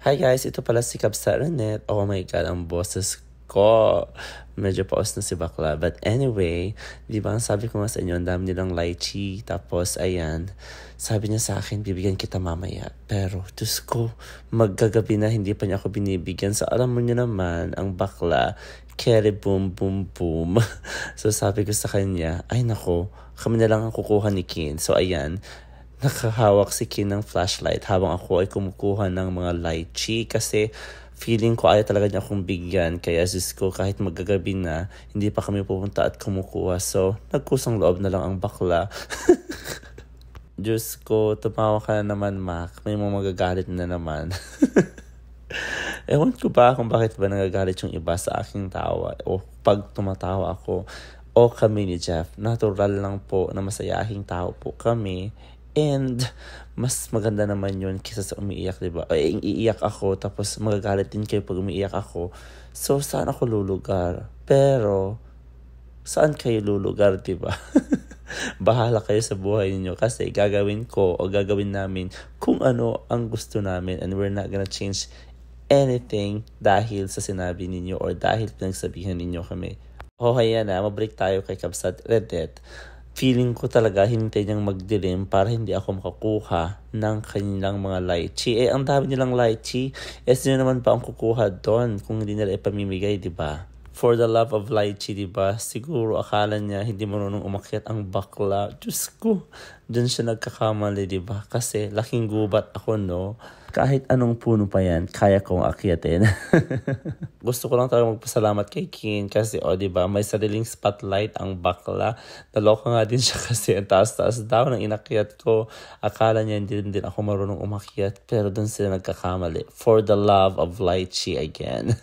Hi guys, ito pala si Kabsaranet. Oh my God, ang boses ko. Medyo paos na si bakla. But anyway, di ba ang sabi ko nga sa inyo, ang dami nilang lychee. Tapos ayan, sabi niya sa akin, bibigyan kita mamaya. Pero, Diyos ko, maggagabi na hindi pa niya ako binibigyan. So alam mo niyo naman, ang bakla, kere boom boom boom. So sabi ko sa kanya, ay nako, kami na lang ang kukuha ni Kin. So ayan, nakahawak si Kin ng flashlight habang ako ay kumukuha ng mga lychee kasi feeling ko ayaw talaga niya akong bigyan. Kaya sis ko, kahit magagabi na, hindi pa kami pupunta at kumukuha. So, nagkusang loob na lang ang bakla. Diyos ko, tumawa ka na naman, Mac. May mga magagalit na naman. Ewan ko ba kung bakit ba nagagalit yung iba sa aking tawa o pag tumatawa ako o kami ni Jeff. Natural lang po na masayahing tao po kami. And mas maganda naman yun kaysa sa umiiyak, diba? Ay, iiyak ako tapos magagalit din kayo pag umiiyak ako. So, saan ako lulugar? Pero, saan kayo lulugar, diba? Bahala kayo sa buhay niyo kasi gagawin ko o gagawin namin kung ano ang gusto namin and we're not gonna change anything dahil sa sinabi ninyo or dahil pinagsabihan ninyo kami. Okay na, mabalik tayo kay Kabsat Redet. Feeling ko talaga hintay niyang magdilim para hindi ako makakuha ng kanilang mga lychee. Ang dami nilang lychee. Sino naman pa ang kukuha doon kung hindi nila ipamimigay, di ba? For the love of lychee, di ba? Siguro akala niya hindi marunong umakyat ang bakla. Diyos ko, dun siya nagkakamali, di ba? Kasi laking gubat ako, no? Kahit anong puno pa yan, kaya kong akyatin. Gusto ko lang talaga magpasalamat kay Kin kasi diba, may sariling spotlight ang bakla. Naloka nga din siya kasi ang taas-taas daw ng inakyat ko. Akala niya hindi din ako marunong umakyat pero dun sila nagkakamali. For the love of lychee again.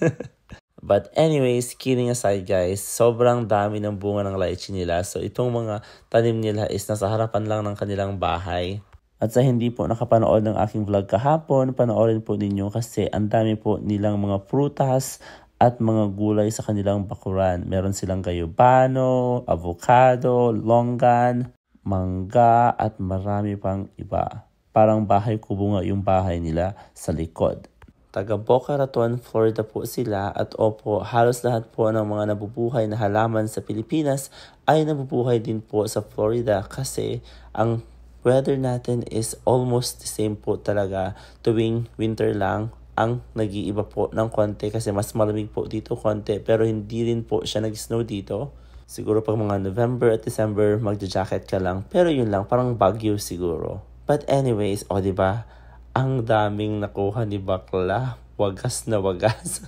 But anyways, kidding aside guys, sobrang dami ng bunga ng lychee nila. So itong mga tanim nila is nasa harapan lang ng kanilang bahay. At sa hindi po nakapanood ng aking vlog kahapon, panoorin po ninyo kasi ang dami po nilang mga prutas at mga gulay sa kanilang bakuran. Meron silang gayubano, avocado, longgan, mangga at marami pang iba. Parang bahay kubo nga yung bahay nila sa likod. Taga Boca Raton, Florida po sila at opo, halos lahat po ng mga nabubuhay na halaman sa Pilipinas ay nabubuhay din po sa Florida kasi ang weather natin is almost the same po talaga. Tuwing winter lang ang nag-iiba po ng konti kasi mas malamig po dito konti pero hindi rin po siya nag-snow dito. Siguro pag mga November at December magja-jacket ka lang pero yun lang, parang Baguio siguro. But anyways, diba? Ang daming nakuha ni bakla. Wagas na wagas.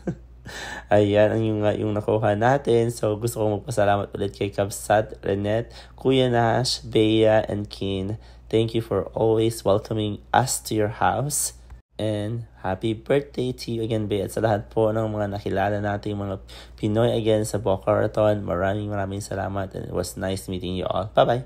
Ayan, yung nakuha natin. So, gusto kong magpasalamat ulit kay Kabsat, Renet, Kuya Nash, Bea, and Kin. Thank you for always welcoming us to your house. And happy birthday to you again, Bea. At sa lahat po ng mga nakilala nating mga Pinoy again sa Boca Raton. Maraming salamat and it was nice meeting you all. Bye-bye!